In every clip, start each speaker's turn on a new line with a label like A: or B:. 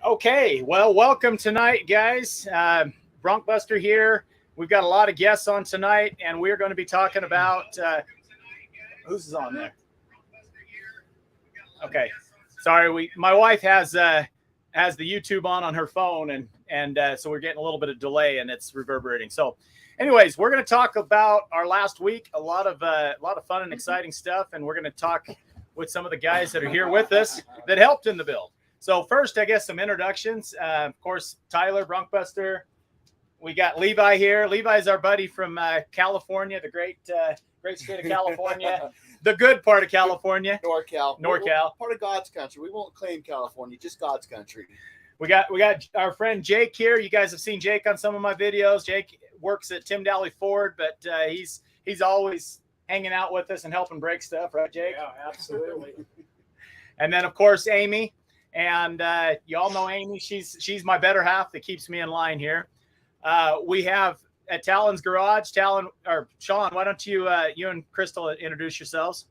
A: Okay, well, welcome tonight, guys. BroncBuster here. We've got a lot of guests on tonight, and we're going to be talking about who's on there. Okay, sorry, my wife has the YouTube on her phone, and so we're getting a little bit of delay, and it's reverberating. So, anyways, we're going to talk about our last week. A lot of fun and exciting stuff, and we're going to talk with some of the guys that are here with us that helped in the build. So first, I guess some introductions. Of course, Tyler, BroncBuster. We got Levi here. Levi's our buddy from California, the great state of California, the good part of California.
B: NorCal.
A: We're
B: part of God's country. We won't claim California, just God's country.
A: We got our friend Jake here. You guys have seen Jake on some of my videos. Jake works at Tim Daly Ford, but he's always hanging out with us and helping break stuff, right, Jake?
C: Yeah, absolutely.
A: And then, of course, Amy. And you all know Amy. She's my better half that keeps me in line here. We have at Talon's Garage, Sean, why don't you and Crystal introduce yourselves?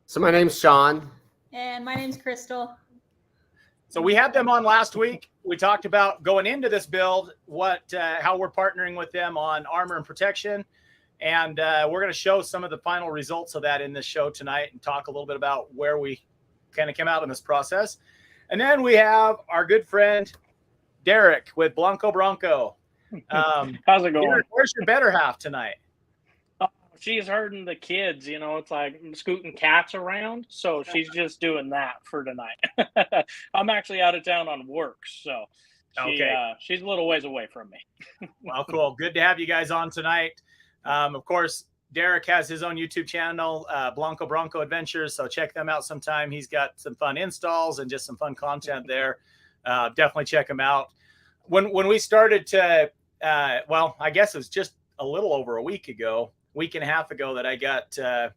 D: So my name's Sean.
E: And my name's Crystal.
A: So we had them on last week. We talked about going into this build, how we're partnering with them on armor and protection. And we're going to show some of the final results of that in this show tonight and talk a little bit about where we kind of came out in this process. And then we have our good friend Derek with Bronco.
C: How's it going?
A: Derek, where's your better half tonight?
C: She's herding the kids, it's like scooting cats around. So she's just doing that for tonight. I'm actually out of town on work. So she's a little ways away from me.
A: Well, cool. Good to have you guys on tonight. Of course, Derek has his own YouTube channel, BroncoVengers, so check them out sometime. He's got some fun installs and just some fun content there. Definitely check him out. When we started to, I guess it was just a little over a week and a half ago that I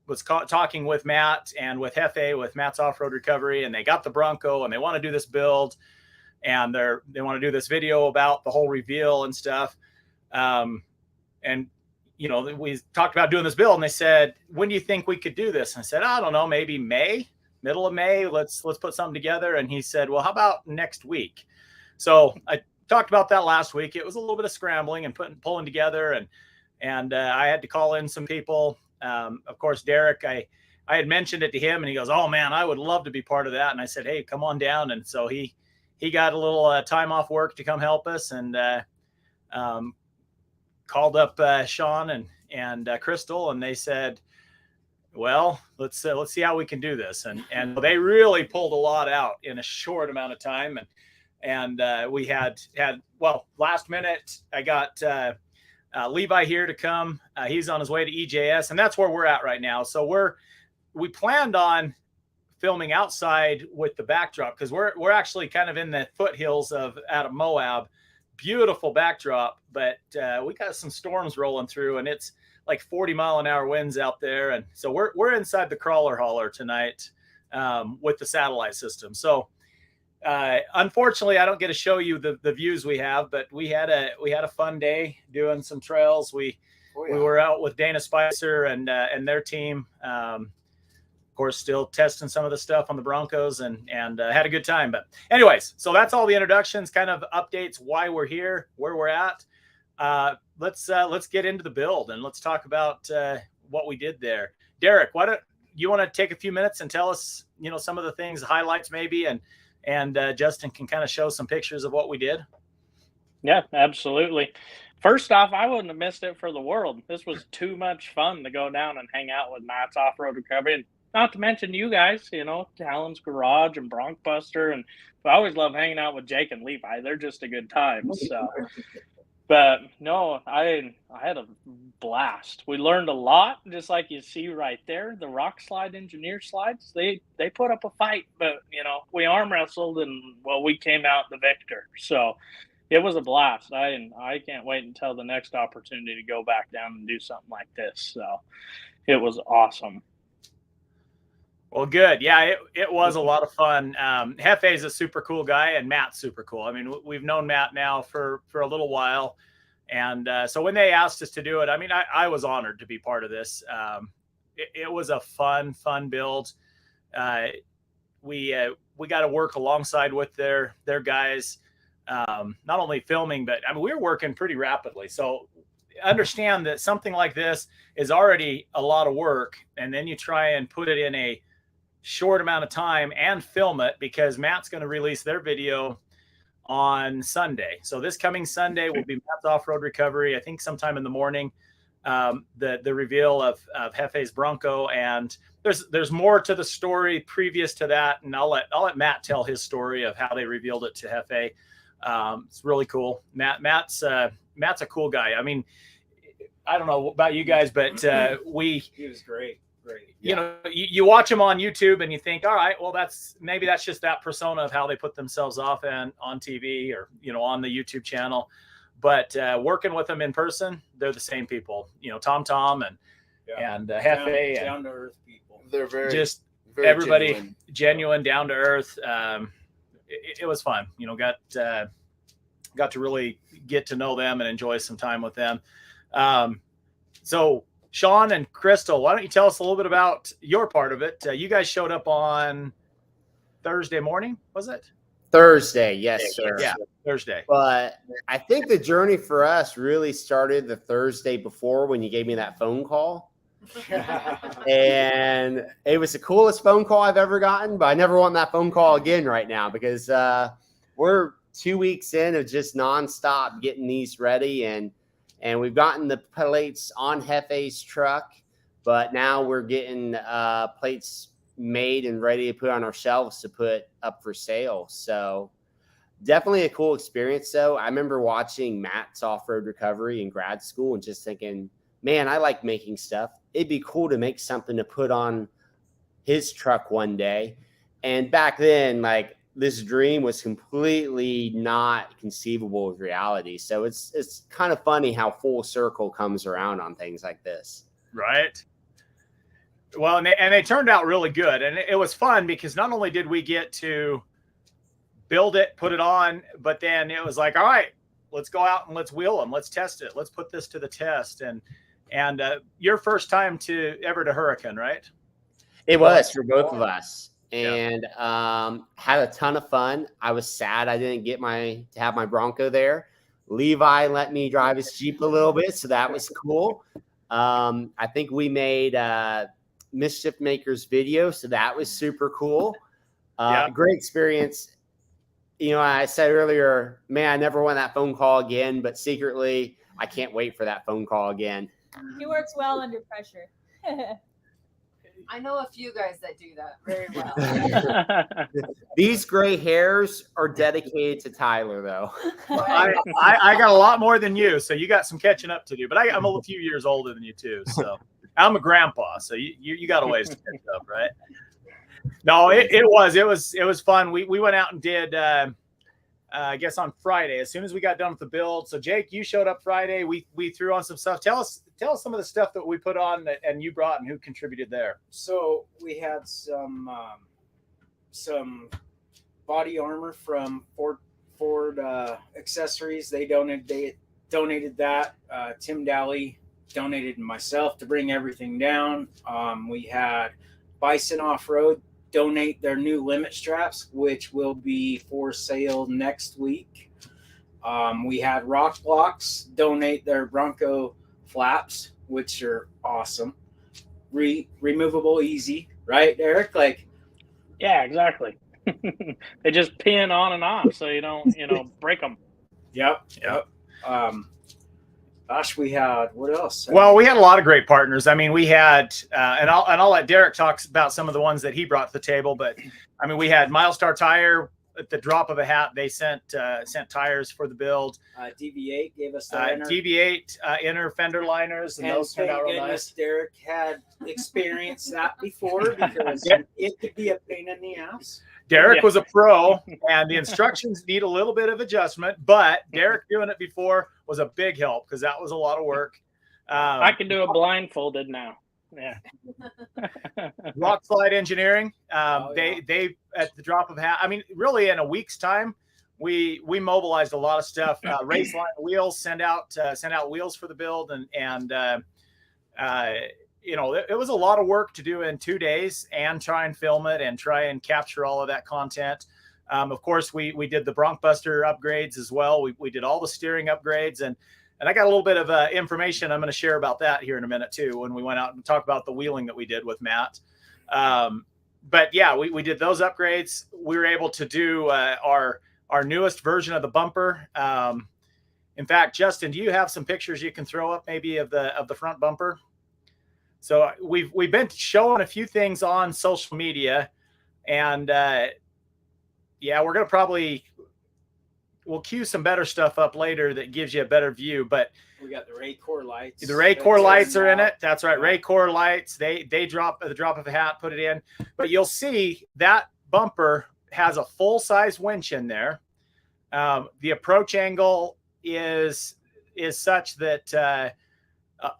A: was talking with Matt and with Jeffe, with Matt's Off-Road Recovery, and they got the Bronco and they want to do this build, and they want to do this video about the whole reveal and stuff. And we talked about doing this build, and they said, when do you think we could do this? And I said, I don't know, maybe middle of May. Let's put something together. And he said, well, how about next week? So I talked about that last week. It was a little bit of scrambling and pulling together. And I had to call in some people. Of course, Derek, I had mentioned it to him, and he goes, oh man, I would love to be part of that. And I said, hey, come on down. And so he got a little time off work to come help us, and called up Sean and Crystal, and they said, well, let's see how we can do this. And they really pulled a lot out in a short amount of time. And we had last minute, I got Levi here to come. He's on his way to EJS, and that's where we're at right now. So we planned on filming outside with the backdrop, because we're actually kind of in the foothills out of Moab. Beautiful backdrop, but we got some storms rolling through, and it's like 40-mile-an-hour winds out there. And so we're inside the crawler hauler tonight with the satellite system. So unfortunately, I don't get to show you the views we have, but we had a fun day doing some trails. We were out with Dana Spicer and their team. Of course, still testing some of the stuff on the Broncos, and had a good time. But anyways, so that's all the introductions, kind of updates, why we're here, where we're at. Let's get into the build, and let's talk about what we did there. Derek, why don't you want to take a few minutes and tell us, some of the things, highlights maybe, and Justin can kind of show some pictures of what we did.
C: Yeah, absolutely. First off, I wouldn't have missed it for the world. This was too much fun to go down and hang out with Matt's Off-Road Recovery. And not to mention you guys, Talon's Garage and BroncBuster. And I always love hanging out with Jake and Levi. They're just a good time. So, but no, I had a blast. We learned a lot, just like you see right there. The rock slide engineer slides, they put up a fight, but we arm wrestled, and we came out the victor. So it was a blast. I can't wait until the next opportunity to go back down and do something like this. So it was awesome.
A: Well, good. Yeah, it was a lot of fun. Jeffe's a super cool guy, and Matt's super cool. I mean, we've known Matt now for a little while. And so when they asked us to do it, I mean, I was honored to be part of this. It was a fun build. we got to work alongside with their guys, not only filming, but I mean, we were working pretty rapidly. So understand that something like this is already a lot of work, and then you try and put it in a short amount of time and film it, because Matt's going to release their video on Sunday. So this coming Sunday will be Matt's off-road recovery. I think sometime in the morning, the reveal of Jeffe's Bronco, and there's more to the story previous to that, and I'll let Matt tell his story of how they revealed it to Jeffe. It's really cool. Matt's a cool guy. I mean, I don't know about you guys, but
B: he was great.
A: You know, you watch them on YouTube and you think, all right, well, maybe that's just that persona of how they put themselves off and on TV, or, you know, on the YouTube channel. But working with them in person, they're the same people. You know, Tom and Jeffe,
B: down to earth people.
F: They're very
A: everybody genuine, down to earth. It was fun. You know, got to really get to know them and enjoy some time with them. So Sean and Crystal, why don't you tell us a little bit about your part of it? You guys showed up on Thursday morning, was it?
D: Thursday, yes, sir.
A: Yeah, Thursday.
D: But I think the journey for us really started the Thursday before, when you gave me that phone call. And it was the coolest phone call I've ever gotten, but I never want that phone call again right now, because we're 2 weeks in of just nonstop getting these ready, and we've gotten the plates on Jeffe's truck, but now we're getting plates made and ready to put on our shelves to put up for sale. So definitely a cool experience, though. I remember watching Matt's off-road recovery in grad school and just thinking, man, I like making stuff. It'd be cool to make something to put on his truck one day. And back then, like, this dream was completely not conceivable of reality. So it's kind of funny how full circle comes around on things like this.
A: Right. Well, and they turned out really good. And it was fun because not only did we get to build it, put it on, but then it was like, all right, let's go out and let's wheel them. Let's test it. Let's put this to the test. And your first time ever to Hurricane, right?
D: It was for both of us. And had a ton of fun. I was sad I didn't get to have my Bronco there. Levi let me drive his Jeep a little bit, so that was cool. I think we made Mischief Makers video, so that was super cool. Great experience. You know, I said earlier, man, I never want that phone call again, but secretly, I can't wait for that phone call again.
E: He works well under pressure.
G: I know a few guys that do that very well.
D: These gray hairs are dedicated to Tyler, though.
A: I got a lot more than you, so you got some catching up to do. But I'm a few years older than you too, so I'm a grandpa, so you got a ways to catch up, right? No, it was fun. We went out and did. I guess on Friday, as soon as we got done with the build. So Jake, you showed up Friday. We threw on some stuff. Tell us some of the stuff that we put on and you brought and who contributed there.
H: So we had some body armor from Ford Accessories. They donated that. Tim Daly donated myself to bring everything down. We had Bison Off-Road donate their new limit straps, which will be for sale next week. We had Rock Blocks donate their Bronco flaps, which are awesome. Removable, easy, right, Derek? Like,
C: yeah, exactly. They just pin on and off, so you don't, break them.
H: Yep. Gosh, we had what else?
A: Well, we had a lot of great partners. I mean, we had, and I'll let Derek talk about some of the ones that he brought to the table. But I mean, we had Milestar Tire. At the drop of a hat, they sent tires for the build.
H: DV8 gave us the
A: DV8 inner fender liners, and those turned out real nice.
H: Derek had experienced that before because it could be a pain in the ass.
A: Derek was a pro, and the instructions need a little bit of adjustment, but Derek doing it before was a big help because that was a lot of work.
C: I can do it blindfolded now. Yeah.
A: Rock Slide Engineering. They at the drop of a hat. I mean, really, in a week's time, we mobilized a lot of stuff. Race line wheels, send out wheels for the build, and you know, it was a lot of work to do in 2 days and try and film it and try and capture all of that content. Of course, we did the BroncBuster upgrades as well. We did all the steering upgrades, and I got a little bit of information I'm going to share about that here in a minute too, when we went out and talked about the wheeling that we did with Matt. But yeah, we did those upgrades. We were able to do our newest version of the bumper. In fact, Justin, do you have some pictures you can throw up maybe of the front bumper? So we've been showing a few things on social media, and yeah, we're going to we'll cue some better stuff up later that gives you a better view. But
H: we got the Raycor lights.
A: The Raycor lights are in it. That's right. Raycor lights. They drop at the drop of a hat, put it in. But you'll see that bumper has a full size winch in there. The approach angle is such that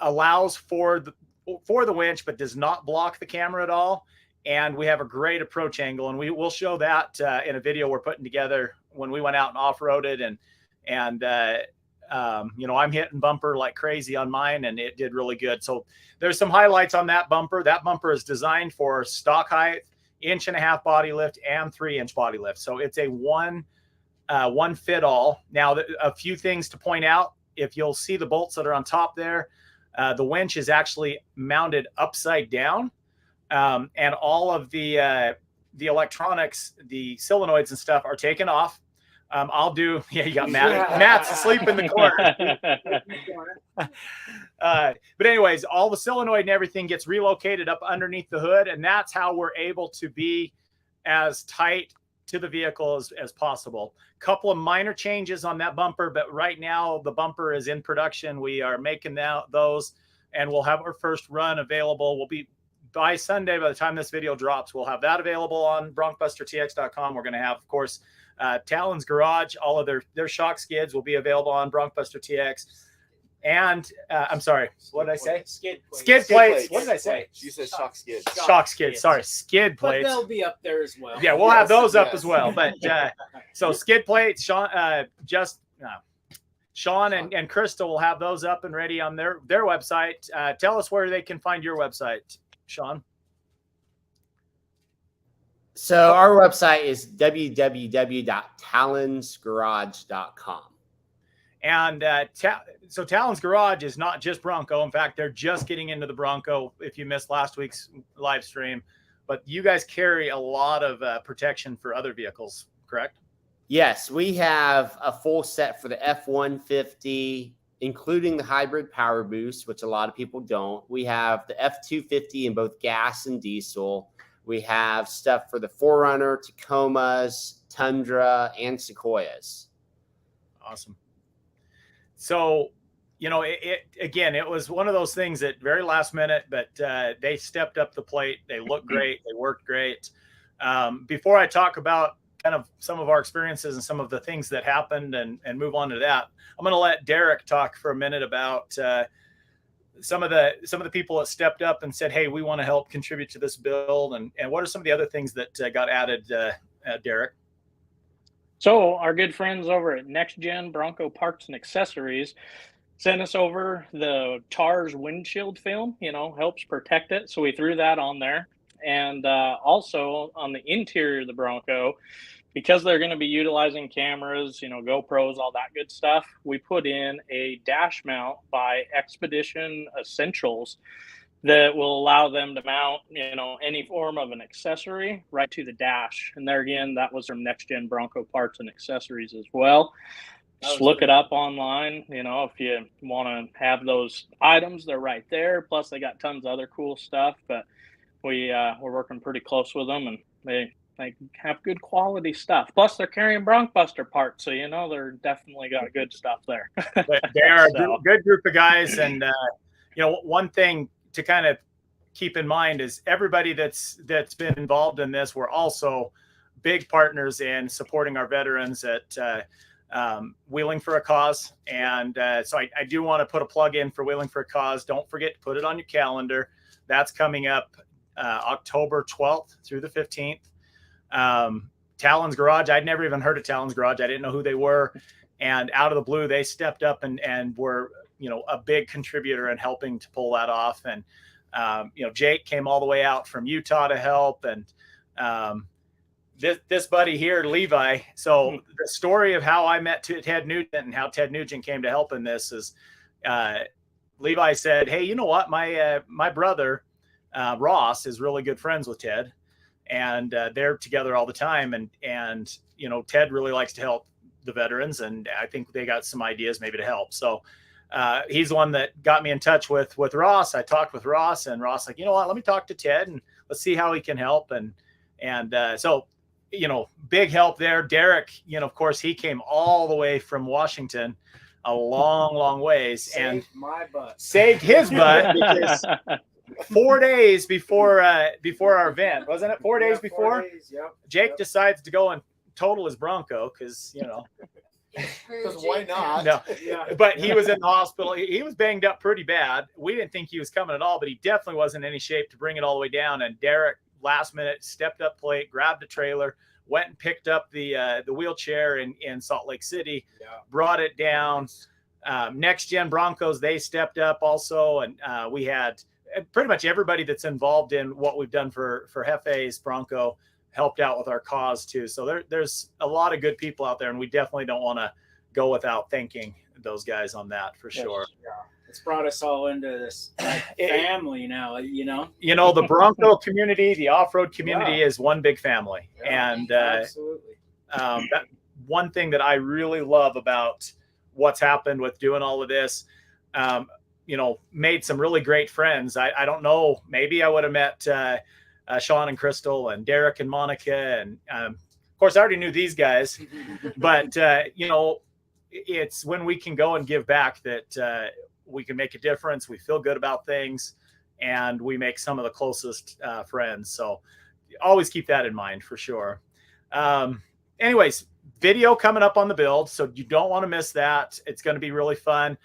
A: allows for the winch, but does not block the camera at all. And we have a great approach angle, and we'll show that in a video we're putting together when we went out and off-roaded. And you know, I'm hitting bumper like crazy on mine, and it did really good. So there's some highlights on that bumper. That bumper is designed for stock height, 1.5 inch body lift, and 3-inch body lift. So it's a one fit all. Now, a few things to point out. If you'll see the bolts that are on top there, the winch is actually mounted upside down. And all of the electronics, the solenoids and stuff are taken off. Yeah, you got Matt. Matt's asleep in the corner. But anyways, all the solenoid and everything gets relocated up underneath the hood. And that's how we're able to be as tight to the vehicle as possible. Couple of minor changes on that bumper, but right now the bumper is in production. We are making those, and we'll have our first run available. We'll be by Sunday. By the time this video drops, we'll have that available on BroncBusterTX.com. We're going to have, of course, Talon's Garage. All of their shock skids will be available on BroncBuster TX. And I'm sorry, what did I say? Skid plates. What did I say?
B: You said shock skids.
A: Shock skids. Sorry, skid
H: But
A: plates.
H: they'll be up there as well.
A: Yeah, we'll have those up as well. But so skid plates, Sean, Sean and Krista will have those up and ready on their website. Tell us where they can find your website, Sean.
D: So our website is www.talonsgarage.com.
A: And so Talon's Garage is not just Bronco. In fact, they're just getting into the Bronco, if you missed last week's live stream. But you guys carry a lot of protection for other vehicles, correct?
D: Yes, we have a full set for the F-150, including the hybrid power boost, which a lot of people don't. We have the F-250 in both gas and diesel. We have stuff for the 4Runner, Tacomas, Tundra, and Sequoias.
A: Awesome. So, you know, it was one of those things that very last minute, but they stepped up the plate. They looked great. They worked great. Before I talk about kind of some of our experiences and some of the things that happened and move on to that, I'm going to let Derek talk for a minute about some of the people that stepped up and said, hey, we want to help contribute to this build. And what are some of the other things that got added, Derek?
C: So our good friends over at Next Gen Bronco Parts and Accessories sent us over the TARS windshield film, helps protect it. So we threw that on there. And also on the interior of the Bronco, because they're going to be utilizing cameras, GoPros, all that good stuff, we put in a dash mount by Expedition Essentials that will allow them to mount, any form of an accessory right to the dash. And there again, that was from Next Gen Bronco Parts and Accessories as well. Just look it up online. If you want to have those items, they're right there. Plus, they got tons of other cool stuff. But we're working pretty close with them, and they have good quality stuff. Plus, they're carrying BroncBuster parts, so they're definitely got good stuff there.
A: They are a good group of guys, and one thing to kind of keep in mind is everybody that's been involved in this, we're also big partners in supporting our veterans at Wheeling for a Cause. And so I do want to put a plug in for Wheeling for a Cause. Don't forget to put it on your calendar. That's coming up October 12th through the 15th. Talon's Garage, I'd never even heard of Talon's Garage. I didn't know who they were. And out of the blue, they stepped up and were, a big contributor in helping to pull that off. And Jake came all the way out from Utah to help, and this buddy here, Levi. So the story of how I met Ted Nugent and how Ted Nugent came to help in this is, Levi said, "Hey, you know what? My brother Ross is really good friends with Ted, and they're together all the time. And Ted really likes to help the veterans, and I think they got some ideas maybe to help. So he's the one that got me in touch with Ross. I talked with Ross, and Ross like, you know what? Let me talk to Ted and let's see how he can help. And so big help there. Derek, of course, he came all the way from Washington, a long ways, and saved his butt because 4 days before our event, wasn't it? 4 days before, 4 days, Jake decides to go and total his Bronco because
B: because why not?
A: No, but he was in the hospital. He was banged up pretty bad. We didn't think he was coming at all, but he definitely wasn't in any shape to bring it all the way down. And Derek, last minute, stepped up plate, grabbed the trailer, went and picked up the wheelchair in Salt Lake City, brought it down. Next Gen Broncos, they stepped up also, and we had pretty much everybody that's involved in what we've done for Jeffe's Bronco helped out with our cause too. So there's a lot of good people out there, and we definitely don't want to go without thanking those guys on that for sure.
H: Yeah. It's brought us all into this family now,
A: the Bronco community, the off-road community is one big family. And
H: absolutely.
A: That one thing that I really love about what's happened with doing all of this, made some really great friends. I don't know, maybe I would have met Sean and Crystal and Derek and Monica. And of course, I already knew these guys, but, it's when we can go and give back that we can make a difference. We feel good about things, and we make some of the closest friends. So always keep that in mind for sure. Anyways, video coming up on the build, so you don't want to miss that. It's going to be really fun.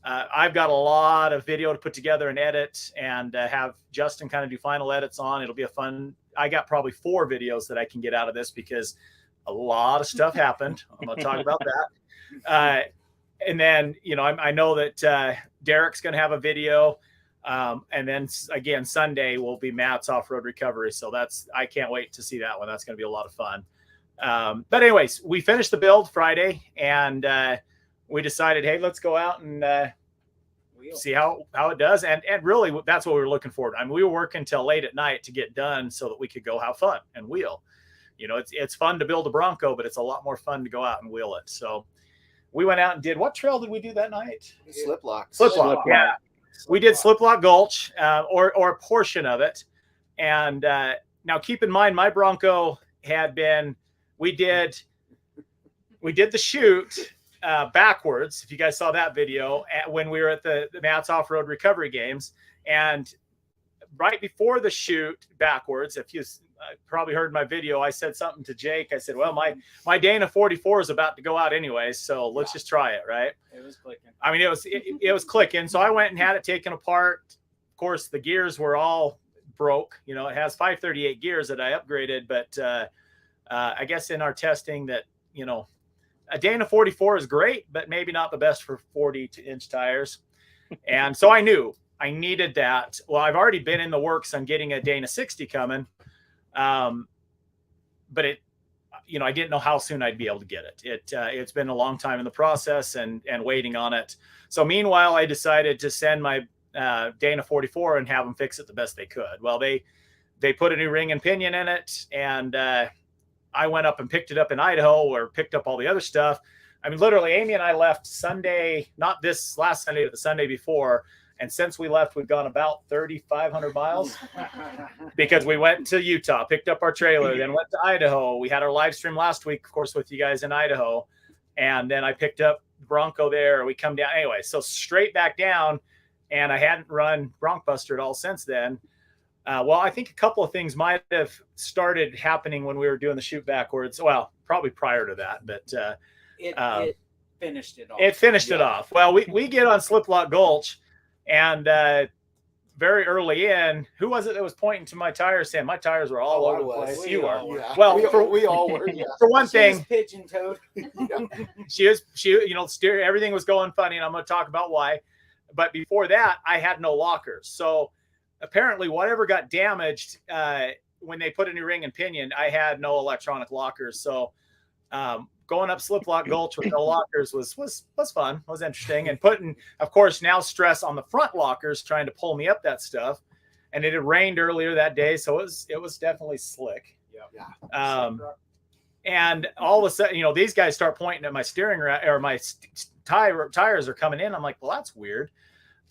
A: I've got a lot of video to put together and edit, and have Justin kind of do final edits on. It'll be a fun. I got probably 4 videos that I can get out of this because a lot of stuff happened. I'm going to talk about that. And then, I know that Derek's going to have a video. And then again, Sunday will be Matt's off-road recovery. So I can't wait to see that one. That's going to be a lot of fun. But anyways, we finished the build Friday, and we decided, hey, let's go out and see how it does. And really, that's what we were looking forward to. I mean, we were working till late at night to get done so that we could go have fun and wheel. It's fun to build a Bronco, but it's a lot more fun to go out and wheel it. So we went out and did, what trail did we do that night?
B: Sliplock.
A: Yeah. We did Sliplock Gulch, or a portion of it. And now keep in mind, my Bronco we did the chute backwards. If you guys saw that video when we were at the Matt's Off-Road Recovery Games, and right before the chute backwards, if you probably heard my video, I said something to Jake. I said, well, my Dana 44 is about to go out anyways, so let's just try it, right?
H: It was clicking. I mean,
A: it was clicking. So I went and had it taken apart. Of course, the gears were all broke. It has 538 gears that I upgraded, but I guess in our testing that, a Dana 44 is great, but maybe not the best for 40-inch tires. And so I knew I needed that. Well, I've already been in the works on getting a Dana 60 coming. But I didn't know how soon I'd be able to get it. It's been a long time in the process and waiting on it. So meanwhile, I decided to send my Dana 44 and have them fix it the best they could. Well, they put a new ring and pinion in it, and I went up and picked it up in Idaho, or picked up all the other stuff. I mean, literally, Amy and I left Sunday, not this last Sunday, but the Sunday before. And since we left, we've gone about 3,500 miles because we went to Utah, picked up our trailer, then went to Idaho. We had our live stream last week, of course, with you guys in Idaho. And then I picked up Bronco there. We come down anyway. So straight back down, and I hadn't run BroncBuster at all since then. Well, I think a couple of things might have started happening when we were doing the shoot backwards. Well, probably prior to that, but
H: it finished it off.
A: It finished it off. Well, we get on Sliplock Gulch, and very early in, who was it that was pointing to my tires saying my tires were all over the place? You are.
B: Yeah.
A: Well,
B: we all were. Yeah.
A: For one thing,
H: pigeon-toed.
A: she everything was going funny, and I'm going to talk about why. But before that, I had no lockers. So apparently whatever got damaged when they put a new ring and pinion, I had no electronic lockers. So going up Slip Lock Gulch with no lockers was fun, was interesting. And putting, of course, now stress on the front lockers trying to pull me up that stuff. And it had rained earlier that day, so it was definitely slick.
B: Yeah.
A: And all of a sudden, you know, these guys start pointing at my steering rack, or my tires are coming in. I'm like, well, that's weird.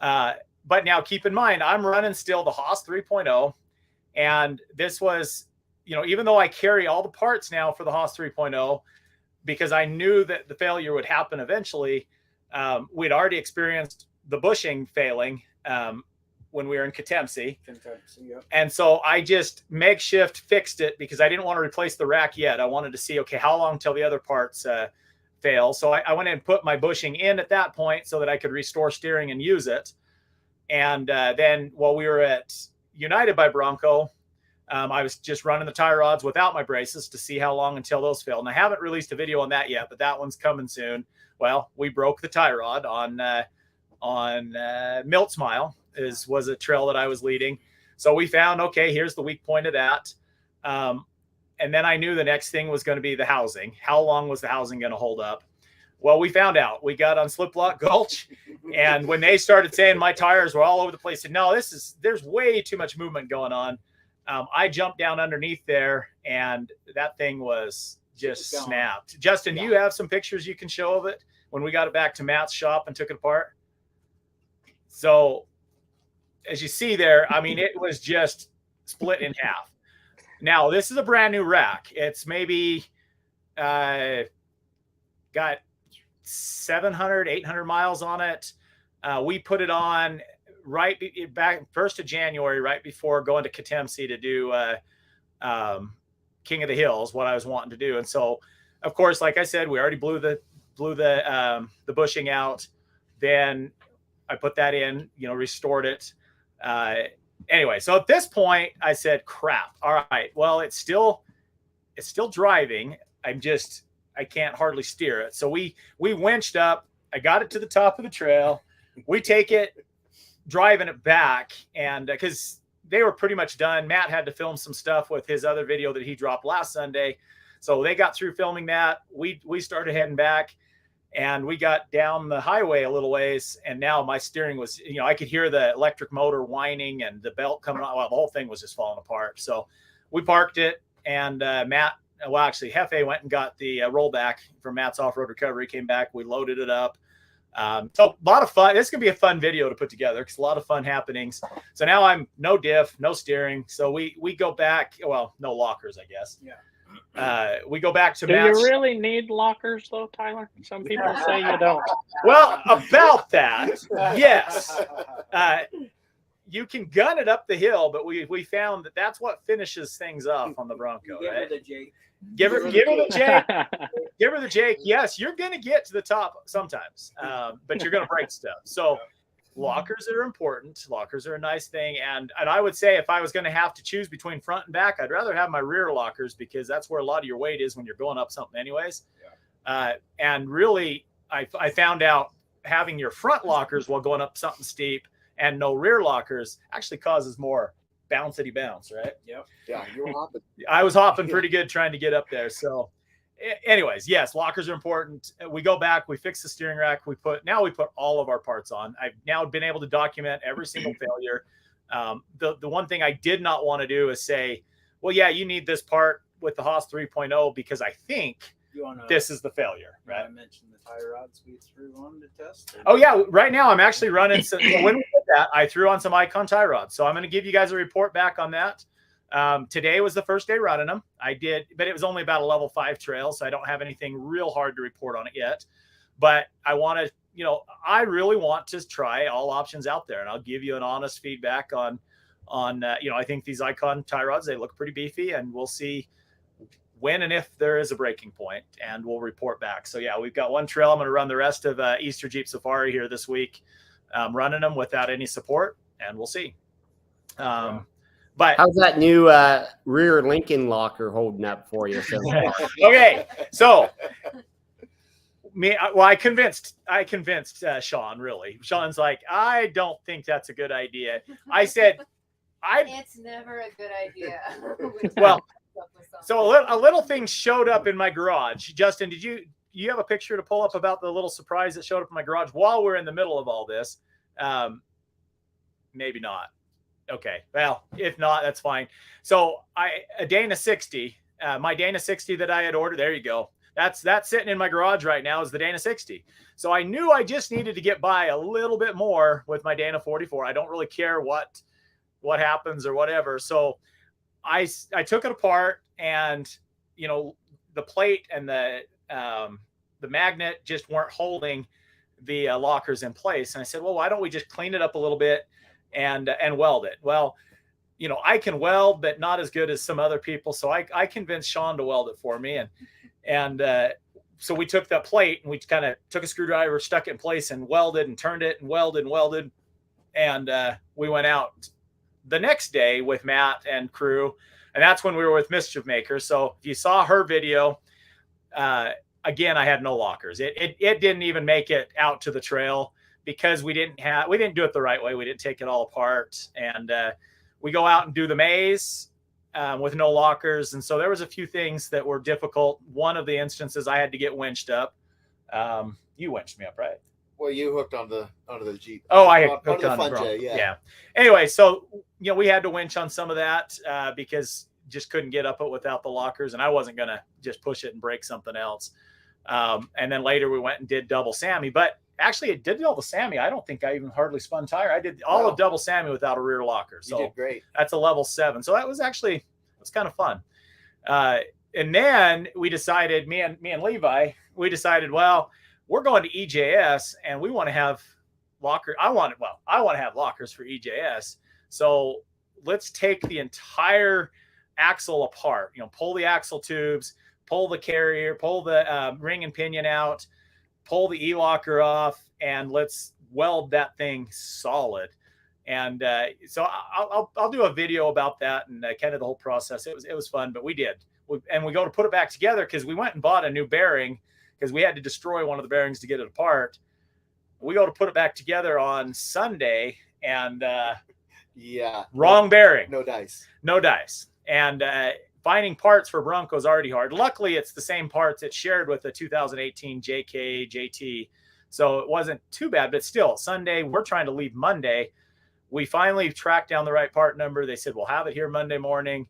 A: But now keep in mind, I'm running still the Haas 3.0. And this was, you know, even though I carry all the parts now for the Haas 3.0, because I knew that the failure would happen eventually, we'd already experienced the bushing failing when we were in Katemsi. And so I just makeshift fixed it because I didn't want to replace the rack yet. I wanted to see, okay, how long till the other parts fail. So I went in and put my bushing in at that point so that I could restore steering and use it. And then while we were at United by Bronco, I was just running the tie rods without my braces to see how long until those failed. And I haven't released a video on that yet, but that one's coming soon. Well, we broke the tie rod on Milt's Mile. Was a trail that I was leading. So we found, okay, here's the weak point of that. And then I knew the next thing was going to be the housing. How long was the housing going to hold up? Well, we found out. We got on Slip Lock Gulch, and when they started saying my tires were all over the place, said, no, there's way too much movement going on. I jumped down underneath there, and that thing was just snapped. Justin, you have some pictures you can show of it when we got it back to Matt's shop and took it apart? So as you see there, I mean, it was just split in half. Now, this is a brand new rack. It's maybe got 700, 800 miles on it. We put it on back 1st of January, right before going to Katemsi to do King of the Hills, what I was wanting to do. And so, of course, like I said, we already blew the bushing out. Then I put that in, you know, restored it. Anyway, so at this point I said, crap. All right. Well, it's still driving. I can't hardly steer it. So we winched up. I got it to the top of the trail. We take it, driving it back. And cause they were pretty much done. Matt had to film some stuff with his other video that he dropped last Sunday. So they got through filming that. We started heading back. And we got down the highway a little ways, and now my steering was, you know, I could hear the electric motor whining and the belt coming out. Well, the whole thing was just falling apart. So we parked it, and actually, Jeffe went and got the rollback from Matt's Off-Road Recovery, came back, we loaded it up. So a lot of fun. This is going to be a fun video to put together because a lot of fun happenings. So now I'm no diff, no steering. So we go back, well, no lockers, I guess. Yeah. We go back to Matt's.
C: Do you really need lockers though, Tyler? Some people say you don't.
A: Well, about that, yes. You can gun it up the hill, but we found that that's what finishes things off on the Bronco.
B: Give
A: right?
B: her the Jake.
A: Give her the Jake. Give her the Jake. Yes, you're going to get to the top sometimes, but you're going to break stuff. So lockers are important. Lockers are a nice thing. And I would say if I was going to have to choose between front and back, I'd rather have my rear lockers because that's where a lot of your weight is when you're going up something anyways. Yeah. And really, I found out having your front lockers while going up something steep and no rear lockers actually causes more bounce, right?
B: Yep. Yeah, you were hopping.
A: I was hopping pretty good trying to get up there. So anyways, yes, lockers are important. We go back, we fix the steering rack. We put all of our parts on. I've now been able to document every single failure. The one thing I did not want to do is say, well, yeah, you need this part with the Haas 3.0 because I think this is the failure, right?
H: I mentioned the tie rods we threw on to test.
A: Oh yeah, right now I'm actually running some. When we did that, I threw on some Icon tie rods. So I'm going to give you guys a report back on that. Today was the first day running them. I did, but it was only about a level 5 trail, so I don't have anything real hard to report on it yet. But I want to, I really want to try all options out there, and I'll give you an honest feedback on I think these Icon tie rods, they look pretty beefy, and we'll see when and if there is a breaking point, and we'll report back. So yeah, we've got one trail. I'm going to run the rest of Easter Jeep Safari here this week, running them without any support, and we'll see. But
D: how's that new rear Lincoln locker holding up for you? So
A: okay, so I convinced Sean. Really, Sean's like, I don't think that's a good idea. I said,
G: It's never a good idea.
A: Well, so a little thing showed up in my garage. Justin, did you have a picture to pull up about the little surprise that showed up in my garage while we're in the middle of all this? Maybe not. Okay. Well, if not, that's fine. So a Dana 60, my Dana 60 that I had ordered, there you go. That's sitting in my garage right now is the Dana 60. So I knew I just needed to get by a little bit more with my Dana 44. I don't really care what happens or whatever. So I took it apart, and the plate and the magnet just weren't holding the lockers in place. And I said, well, why don't we just clean it up a little bit and weld it? Well, I can weld, but not as good as some other people. So I convinced Sean to weld it for me. And so we took that plate and we kind of took a screwdriver, stuck it in place, and welded and turned it and welded. And we went out the next day with Matt and crew. And that's when we were with Mischief Maker. So if you saw her video, again, I had no lockers. It didn't even make it out to the trail because we didn't do it the right way. We didn't take it all apart. And we go out and do the maze with no lockers. And so there was a few things that were difficult. One of the instances I had to get winched up. You winched me up, right?
B: Well, you hooked onto the Jeep.
A: Oh, I hooked
B: onto the
A: on the Bronco.
B: yeah.
A: Anyway, so we had to winch on some of that because just couldn't get up it without the lockers, and I wasn't gonna just push it and break something else. And then later we went and did double Sammy, but actually it did double Sammy. I don't think I even hardly spun tire. I did all of double Sammy without a rear locker. So
B: you did great.
A: That's a level 7. So that was actually, it was kind of fun. And then we decided, me and Levi, we decided, well, we're going to EJS and we want to have locker. I want to have lockers for EJS. So let's take the entire axle apart, pull the axle tubes, pull the carrier, pull the ring and pinion out, pull the e-locker off, and let's weld that thing solid. And so I'll do a video about that and kind of the whole process. It was fun, but we did. And we go to put it back together because we went and bought a new bearing because we had to destroy one of the bearings to get it apart. We go to put it back together on Sunday, and wrong bearing.
B: No dice.
A: And finding parts for Bronco is already hard. Luckily, it's the same parts it's shared with the 2018 JK JT. So it wasn't too bad, but still, Sunday, we're trying to leave Monday. We finally tracked down the right part number. They said, we'll have it here Monday morning.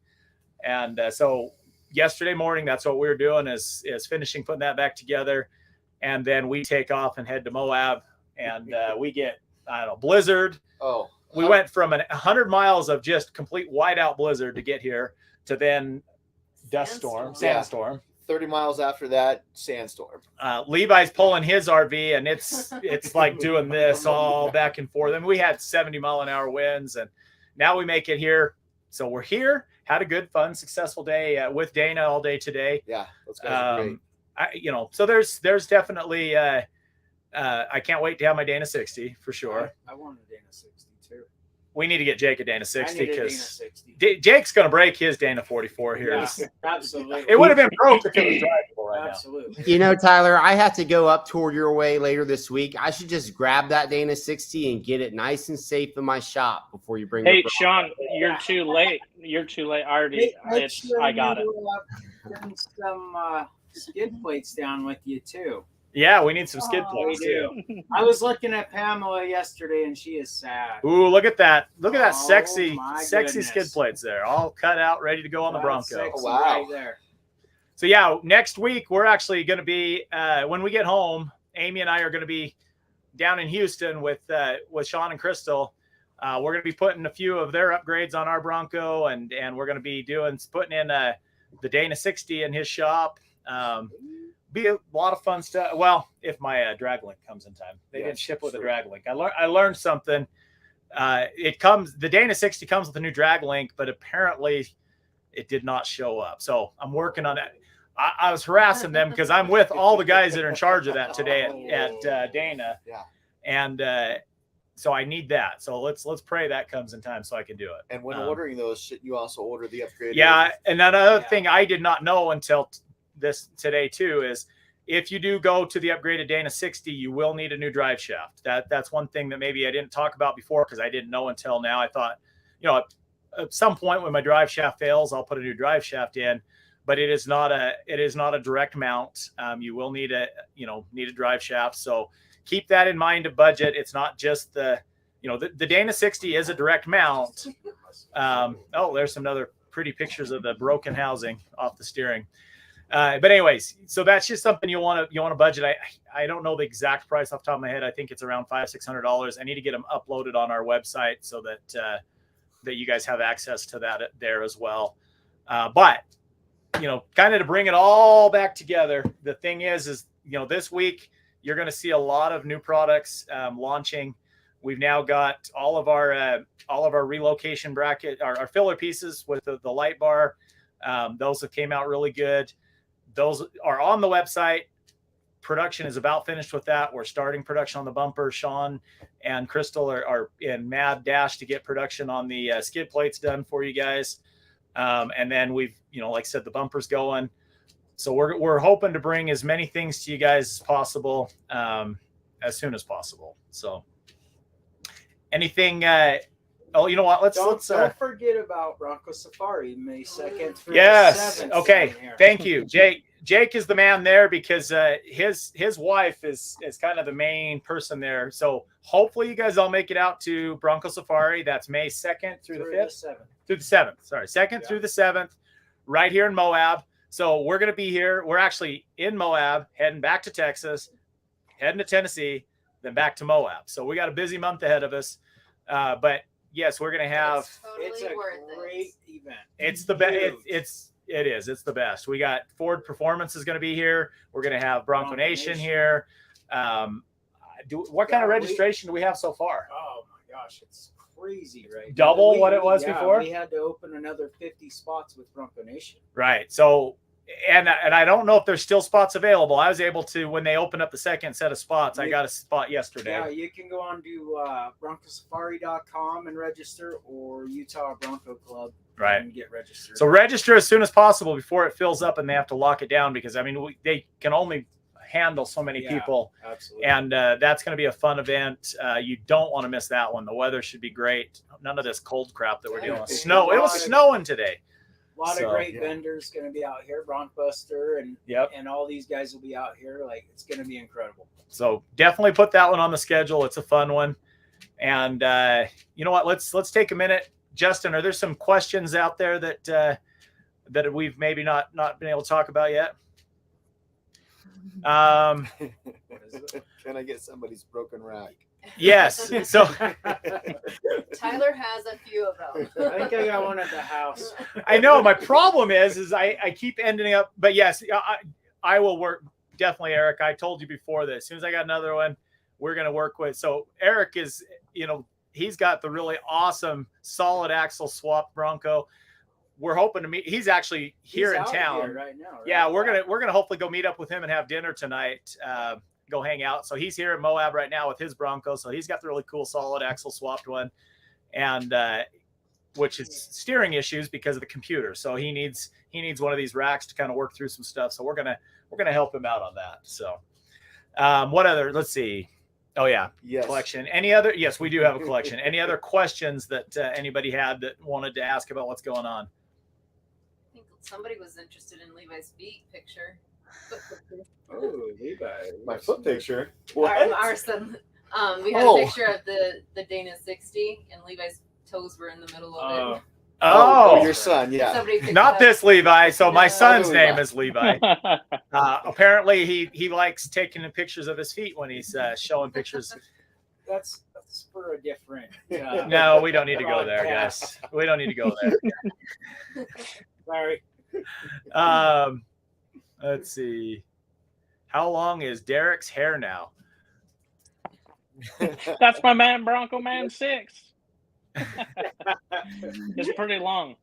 A: And so yesterday morning, that's what we were doing is finishing putting that back together. And then we take off and head to Moab, and we get, blizzard.
B: Oh,
A: we went from 100 miles of just complete whiteout blizzard to get here to then sandstorm.
B: 30 miles after that, sandstorm.
A: Levi's pulling his RV, and it's like doing this all back and forth. And we had 70-mile-an-hour winds, and now we make it here. So we're here. Had a good, fun, successful day with Dana all day today.
B: Yeah, those guys are great.
A: So there's definitely. I can't wait to have my Dana 60 for sure.
H: I want a Dana 60 too.
A: We need to get Jake a Dana 60
H: I need a Dana
A: because
H: 60.
A: Jake's going to break his Dana 44 here.
H: Yeah, absolutely.
A: It would have been broke if it was drivable right
H: Absolutely.
D: Tyler, I have to go up toward your way later this week. I should just grab that Dana 60 and get it nice and safe in my shop before you bring it.
C: Hey, Sean, you're too late. You're too late. I got it.
H: Bring some skid plates down with you too.
A: Yeah, we need some skid plates too.
H: I was looking at Pamela yesterday, and she is sad.
A: Ooh, look at that! Look at that
H: Oh,
A: sexy
H: my
A: skid
H: goodness.
A: plates there, all cut out, ready to go on the
H: That's
A: Bronco.
H: sexy
B: Wow.
H: right there.
A: So yeah, next week we're actually going to be when we get home. Amy and I are going to be down in Houston with Sean and Crystal. We're going to be putting a few of their upgrades on our Bronco, and we're going to be putting in the Dana 60 in his shop. Be a lot of fun stuff. Well, if my drag link comes in time, they didn't ship with a drag link. I learned something. The Dana 60 comes with a new drag link, but apparently it did not show up. So I'm working on that. I was harassing them because I'm with all the guys that are in charge of that today at Dana.
B: Yeah.
A: And so I need that. So let's pray that comes in time so I can do it.
B: And when ordering those, should you also order the upgrade?
A: Yeah. And another thing I did not know until today too is if you do go to the upgraded Dana 60, you will need a new drive shaft. That's one thing that maybe I didn't talk about before because I didn't know until now. I thought, at some point when my drive shaft fails, I'll put a new drive shaft in, but it is not a direct mount. You will need a drive shaft. So keep that in mind to budget. It's not just the Dana 60 is a direct mount. There's some other pretty pictures of the broken housing off the steering. But anyways, so that's just something you want to budget. I don't know the exact price off the top of my head. I think it's around $500-600. I need to get them uploaded on our website so that you guys have access to that there as well. But kind of to bring it all back together, the thing is this week you're going to see a lot of new products launching. We've now got all of our relocation bracket, our filler pieces with the light bar. Those have came out really good. Those are on the website. Production is about finished with that. We're starting production on the bumper. Sean and Crystal are in mad dash to get production on the skid plates done for you guys. And then we've, like I said, the bumper's going. So we're hoping to bring as many things to you guys as possible, as soon as possible. So anything, you know what? Let's
H: don't forget about Bronco Safari, May 2nd through
A: yes.
H: the 7th.
A: Okay. Thank you, Jake. Jake is the man there because his wife is kind of the main person there. So hopefully you guys all make it out to Bronco Safari. That's May 2nd through the 5th. Through the 7th. Sorry, 2nd through the 7th, right here in Moab. So we're going to be here. We're actually in Moab, heading back to Texas, heading to Tennessee, then back to Moab. So we got a busy month ahead of us. But yes, we're going to have.
G: It's
H: a
G: totally
H: great event.
A: It's the best. It's the best. We got Ford Performance is going to be here. We're going to have Bronco Nation here. What kind of registration do we have so far?
H: Oh my gosh, it's crazy, right?
A: Double what it was before?
H: We had to open another 50 spots with Bronco Nation.
A: Right. So, and I don't know if there's still spots available. I was able to, when they opened up the second set of spots, I got a spot yesterday.
H: Yeah, you can go on to broncosafari.com and register, or Utah Bronco Club.
A: Right.
H: And get registered.
A: So register as soon as possible before it fills up and they have to lock it down because, they can only handle so many people.
H: Absolutely.
A: And that's going to be a fun event. You don't want to miss that one. The weather should be great. None of this cold crap that we're dealing with. Snow. It was snowing today.
H: A lot of great vendors going to be out here. BroncBuster and all these guys will be out here. Like, it's going to be incredible. So definitely put that one on the schedule. It's a fun one. And you know what? Let's take a minute. Justin, are there some questions out there that we've maybe not been able to talk about yet?
B: Can I get somebody's broken rack?
A: Yes. So
G: Tyler has a few of them.
H: I think I got one at the house.
A: I know my problem is I keep ending up, but yes, I will work. Definitely, Eric. I told you before that as soon as I got another one, we're going to work with. So Eric is, he's got the really awesome solid axle swap Bronco. We're hoping to meet. He's actually here in town
H: right now. Right?
A: Yeah, we're gonna hopefully go meet up with him and have dinner tonight. Go hang out. So he's here at Moab right now with his Bronco. So he's got the really cool solid axle swapped one, and which is steering issues because of the computer. So he needs one of these racks to kind of work through some stuff. So we're gonna help him out on that. So what other? Let's see. Oh yeah, yes. Collection. Any other? Yes, we do have a collection. Any other questions that anybody had that wanted to ask about what's going on?
G: I think somebody was interested in Levi's feet picture.
H: Oh, Levi.
B: My foot picture.
G: Our son. We had a picture of the Dana 60, and Levi's toes were in the middle of it.
A: Oh,
B: your son, yeah.
A: Not this Levi. So my son's name is Levi. Apparently, he likes taking pictures of his feet when he's showing pictures.
H: That's for a different.
A: No, we don't need to go there, guys. We don't need to go there.
H: Sorry.
A: Let's see. How long is Derek's hair now?
C: That's my man, Bronco Man 6. It's pretty long.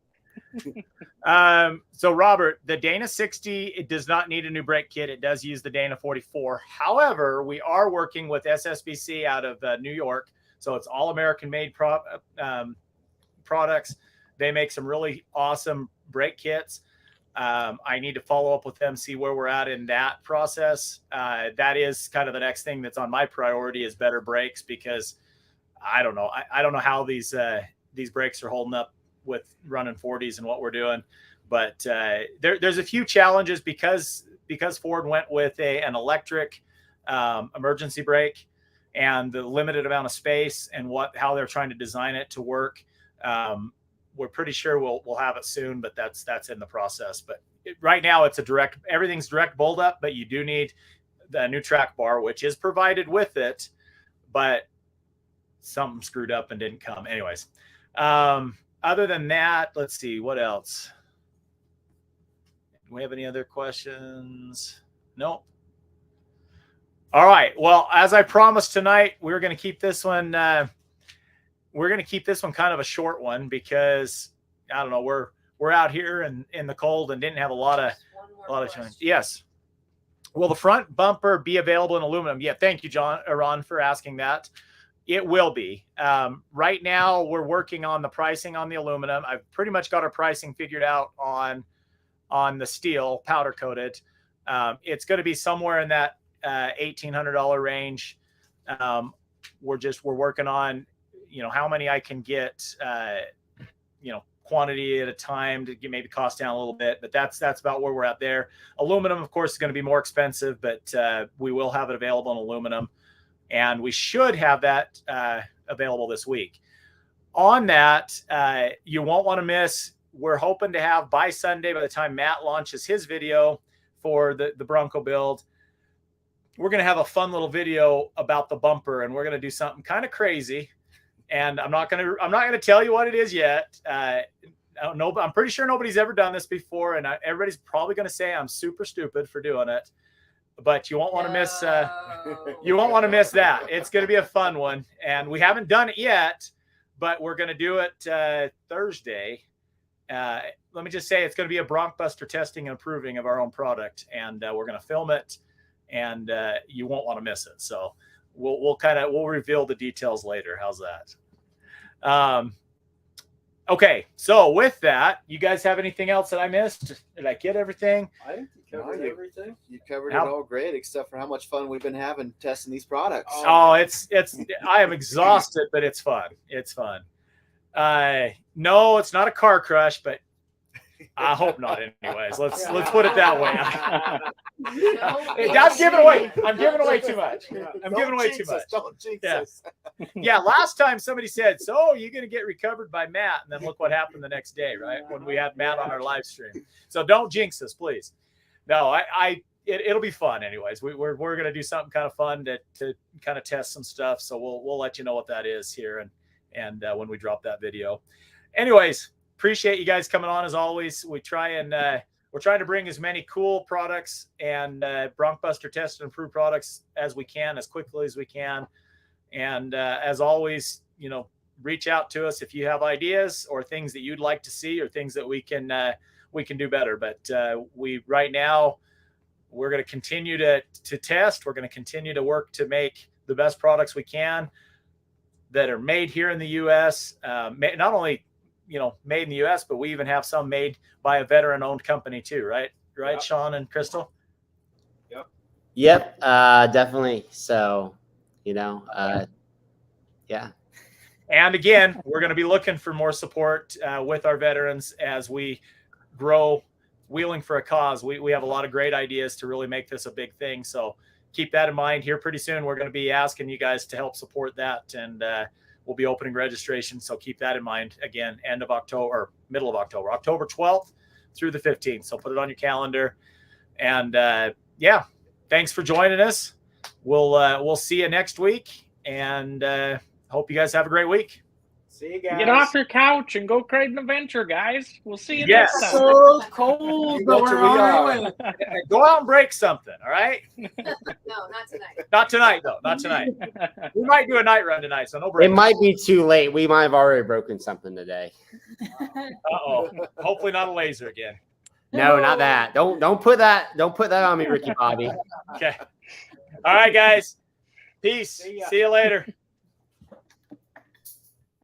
A: So Robert, the Dana 60, it does not need a new brake kit. It does use the Dana 44. However, we are working with SSBC out of New York. So it's all American made products. They make some really awesome brake kits. I need to follow up with them, see where we're at in that process. That is kind of the next thing that's on my priority is better brakes, because I don't know. I don't know how these brakes are holding up running 40s and what we're doing. But there's a few challenges because Ford went with an electric emergency brake and the limited amount of space and how they're trying to design it to work. We're pretty sure we'll have it soon, but that's in the process. But right now everything's direct bolt up, but you do need the new track bar, which is provided with it, but something screwed up and didn't come. Anyways, other than that, let's see what else. Do we have any other questions? No. All right. Well, as I promised tonight, we're going to keep this one. We're going to keep this one kind of a short one because I don't know. We're out here in the cold and didn't have a lot of time. Yes. Will the front bumper be available in aluminum? Yeah. Thank you, Ron, for asking that. It will be. Right now, we're working on the pricing on the aluminum. I've pretty much got our pricing figured out on the steel powder coated. It's going to be somewhere in that $1,800 range. We're working on, how many I can get, quantity at a time to maybe cost down a little bit, but that's about where we're at there. Aluminum, of course, is going to be more expensive, but we will have it available in aluminum, and we should have that available this week. On that, you won't want to miss. We're hoping to have by Sunday, by the time Matt launches his video for the Bronco build, we're going to have a fun little video about the bumper, and we're going to do something kind of crazy. And I'm not going to tell you what it is yet. I don't know, but I'm pretty sure nobody's ever done this before, and everybody's probably going to say I'm super stupid for doing it. But you won't want to miss. You won't want to miss that. It's going to be a fun one, and we haven't done it yet, but we're going to do it Thursday. Let me just say it's going to be a BroncBuster testing and approving of our own product, and we're going to film it, and you won't want to miss it. So we'll reveal the details later. How's that? Okay, so with that, you guys have anything else that I missed? Did I get everything?
B: I think you covered everything. You covered it all great, except for how much fun we've been having testing these products.
A: Oh, it's I am exhausted, but it's fun. It's fun. No, it's not a car crush, but I hope not. Anyways, let's put it that way. I'm giving away too much. I'm giving away too much.
B: Don't jinx us.
A: Yeah. Last time somebody said, "So you're going to get recovered by Matt," and then look what happened the next day, right? When we had Matt on our live stream. So don't jinx us, please. No, it'll be fun. Anyways, we're going to do something kind of fun to kind of test some stuff. So we'll let you know what that is here and when we drop that video. Anyways. Appreciate you guys coming on as always. We're trying to bring as many cool products and BroncBuster tested and approved products as we can, as quickly as we can. And as always, reach out to us if you have ideas or things that you'd like to see or things that we can do better. But right now we're going to continue to test. We're going to continue to work to make the best products we can that are made here in the U.S. Not only made in the U.S., but we even have some made by a veteran-owned company too, right? Right, yep. Sean and Crystal?
D: Yep, definitely. So, yeah.
A: And again, we're going to be looking for more support with our veterans as we grow Wheeling for a Cause. We have a lot of great ideas to really make this a big thing. So keep that in mind. Here pretty soon, we're going to be asking you guys to help support that, and we'll be opening registration, so keep that in mind. Again, end of October, or middle of October, October 12th through the 15th. So put it on your calendar. And thanks for joining us. We'll see you next week, and hope you guys have a great week.
H: See you guys.
C: Get off your couch and go create an adventure, guys. We'll see you
A: Yes.
C: next time.
H: So cold, but we're on our way.
A: Go out and break something, all right?
G: No, not tonight.
A: Not tonight, though. Not tonight. We might do a night run tonight, so no break.
D: It might be too late. We might have already broken something today.
A: Uh-oh. Hopefully not a laser again.
D: No, not that. Don't put that on me, Ricky Bobby.
A: Okay. All right, guys. Peace. See you later.